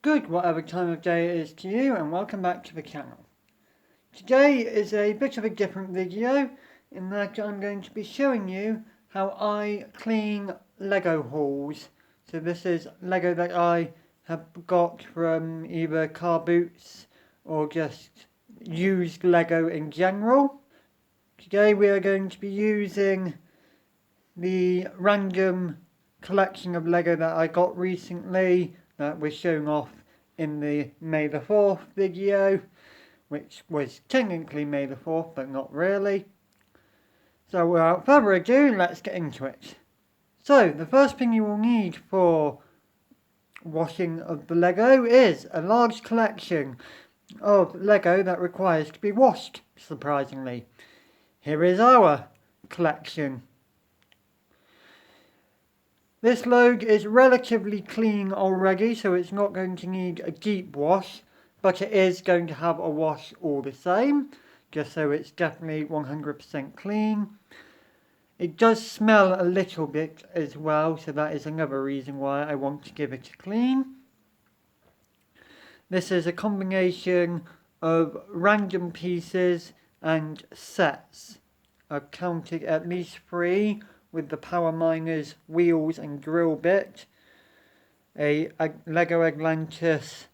Good whatever time of day it is to you, and welcome back to the channel. Today is a bit of a different video in that I'm going to be showing you how I clean Lego hauls. So this is Lego that I have got from either car boots or just used Lego in general. Today we are going to be using the random collection of Lego that I got recently that was shown off in the May the 4th video, which was technically May the 4th, but not really. So without further ado, let's get into it. So the first thing you will need for washing of the Lego is a large collection of Lego that requires to be washed, surprisingly. Here is our collection. This load is relatively clean already, so it's not going to need a deep wash, but it is going to have a wash all the same, just so it's definitely 100% clean. It does smell a little bit as well, so that is another reason why I want to give it a clean. This is a combination of random pieces and sets. I've counted at least 3 with the Power Miners wheels and drill bit, a Lego Atlantis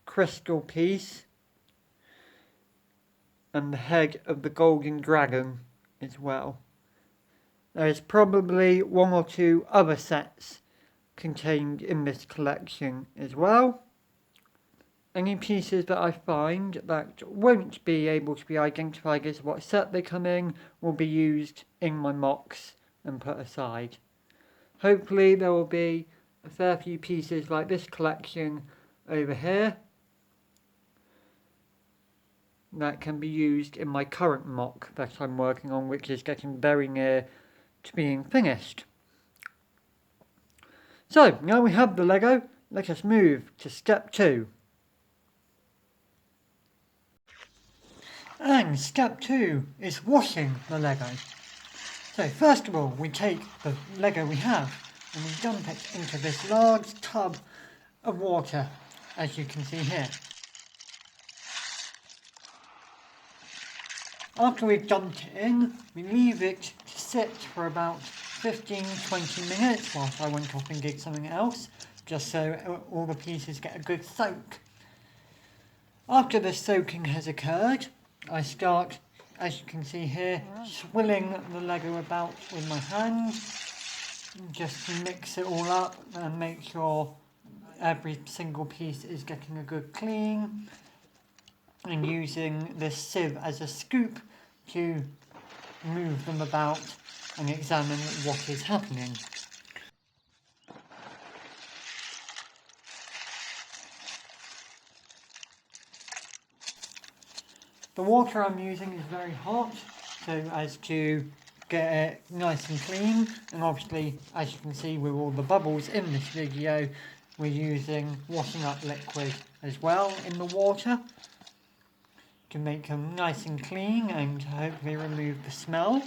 crystal piece, and the head of the golden dragon as well. There is probably 1 or 2 other sets contained in this collection as well. Any pieces that I find that won't be able to be identified as what set they come in will be used in my mocks and put aside. Hopefully there will be a fair few pieces like this collection over here that can be used in my current mock that I'm working on, which is getting very near to being finished. So now we have the Lego, let us move to step 2. And step 2 is washing the Lego. So first of all, we take the Lego we have and we dump it into this large tub of water, as you can see here. After we've dumped it in, we leave it to sit for about 15-20 minutes whilst I went off and did something else, just so all the pieces get a good soak. After the soaking has occurred, I start, as you can see here, swilling the Lego about with my hand, just to mix it all up and make sure every single piece is getting a good clean, and using this sieve as a scoop to move them about and examine what is happening. The water I'm using is very hot, so as to get it nice and clean, and obviously, as you can see with all the bubbles in this video, we're using washing up liquid as well in the water to make them nice and clean and hopefully remove the smell.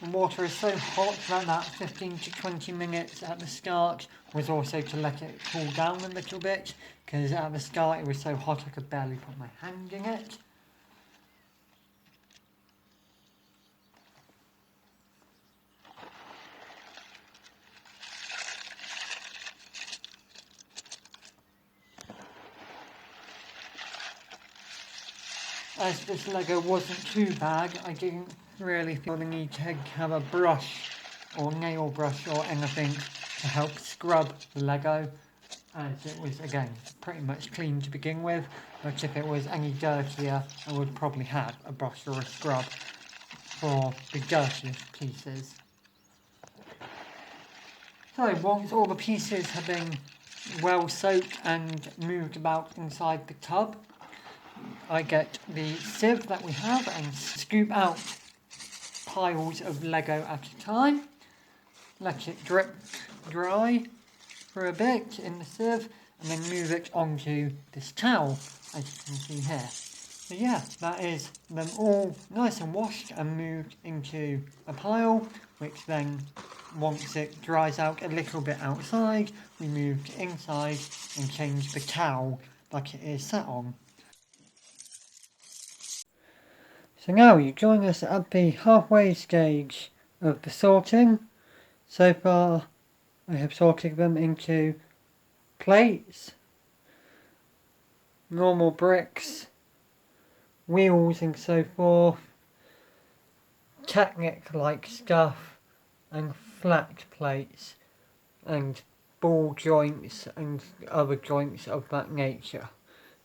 The water is so hot that 15 to 20 minutes at the start was also to let it cool down a little bit, because at the start it was so hot I could barely put my hand in it. As this Lego wasn't too bad, I didn't really feel the need to have a brush or nail brush or anything to help scrub the Lego, as it was, again, pretty much clean to begin with, but if it was any dirtier I would probably have a brush or a scrub for the dirtiest pieces. So once all the pieces have been well soaked and moved about inside the tub, I get the sieve that we have and scoop out piles of Lego at a time, let it drip dry for a bit in the sieve, and then move it onto this towel, as you can see here. So yeah, that is them all nice and washed and moved into a pile, which then, once it dries out a little bit outside, we move to inside and change the towel that it is sat on. So now you join us at the halfway stage of the sorting. So far I have sorted them into plates, normal bricks, wheels and so forth, technic like stuff, and flat plates, and ball joints and other joints of that nature,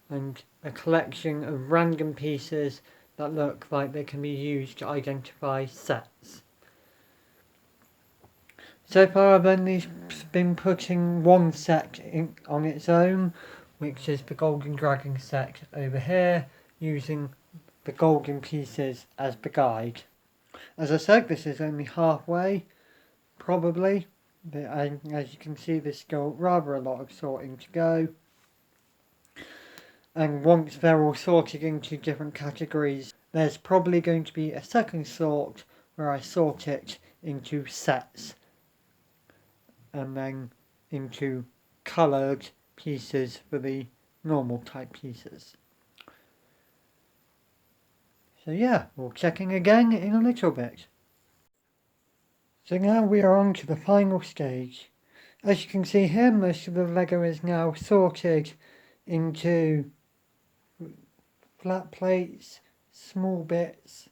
and a collection of random pieces that look like they can be used to identify sets. So far I've only been putting one set on its own, which is the Golden Dragon set over here, using the golden pieces as the guide. As I said, this is only halfway, probably. As you can see, there's still rather a lot of sorting to go. And once they're all sorted into different categories, there's probably going to be a second sort where I sort it into sets and then into coloured pieces for the normal type pieces. So yeah, we'll check in again in a little bit. So now we are on to the final stage. As you can see here, most of the Lego is now sorted into flat plates, small bits,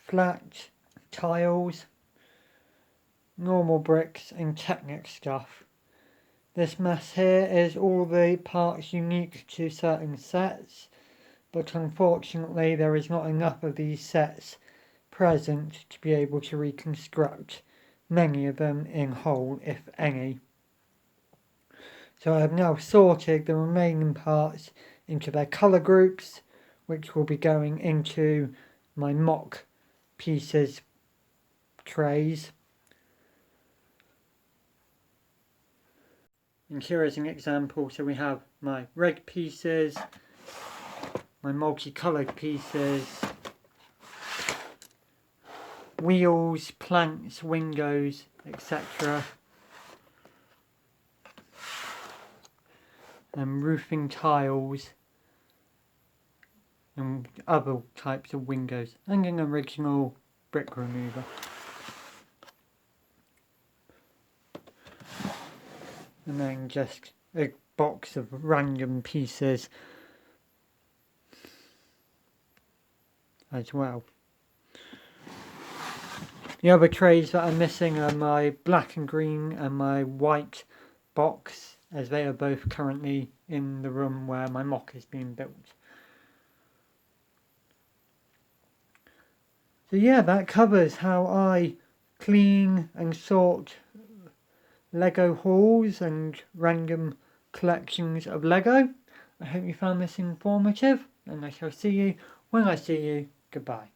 flat tiles, normal bricks and Technic stuff. This mess here is all the parts unique to certain sets, but unfortunately there is not enough of these sets present to be able to reconstruct many of them in whole, if any. So I have now sorted the remaining parts into their colour groups, which will be going into my mock pieces trays. And here is an example. So we have my red pieces, my multicoloured pieces, wheels, planks, windows, etc. And roofing tiles and other types of windows, and an original brick remover. And then just a box of random pieces as well. The other trays that are missing are my black and green and my white box, as they are both currently in the room where my mock is being built. So yeah, that covers how I clean and sort Lego hauls and random collections of Lego. I hope you found this informative, and I shall see you when I see you. Goodbye.